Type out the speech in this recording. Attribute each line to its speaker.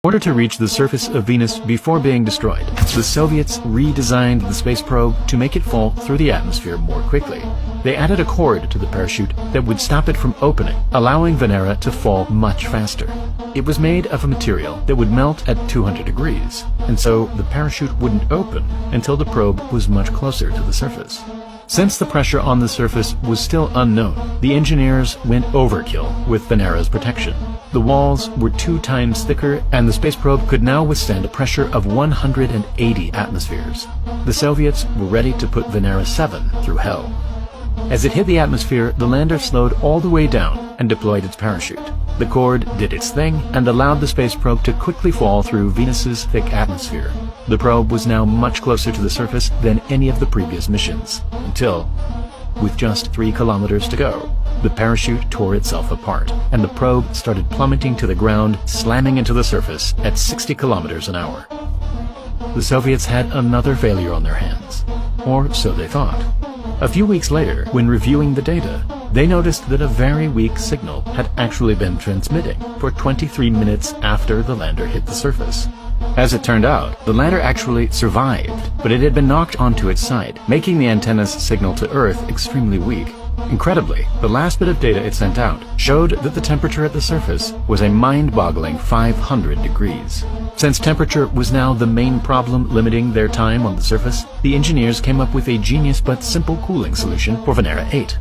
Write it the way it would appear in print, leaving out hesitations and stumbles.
Speaker 1: In order to reach the surface of Venus before being destroyed, the Soviets redesigned the space probe to make it fall through the atmosphere more quickly. They added a cord to the parachute that would stop it from opening, allowing Venera to fall much faster. It was made of a material that would melt at 200 degrees, and so the parachute wouldn't open until the probe was much closer to the surface. Since the pressure on the surface was still unknown, the engineers went overkill with Venera's protection. The walls were 2 times thicker, and the space probe could now withstand a pressure of 180 atmospheres. The Soviets were ready to put Venera 7 through hell. As it hit the atmosphere, the lander slowed all the way down and deployed its parachute. The cord did its thing and allowed the space probe to quickly fall through Venus's thick atmosphere. The probe was now much closer to the surface than any of the previous missions, until, with just 3 kilometers to go, the parachute tore itself apart, and the probe started plummeting to the ground, slamming into the surface at 60 kilometers an hour. The Soviets had another failure on their hands, or so they thought. A few weeks later, when reviewing the data, they noticed that a very weak signal had actually been transmitting for 23 minutes after the lander hit the surface. As it turned out, the lander actually survived, but it had been knocked onto its side, making the antenna's signal to Earth extremely weak. Incredibly, the last bit of data it sent out showed that the temperature at the surface was a mind-boggling 500 degrees. Since temperature was now the main problem limiting their time on the surface, the engineers came up with a genius but simple cooling solution for Venera 8.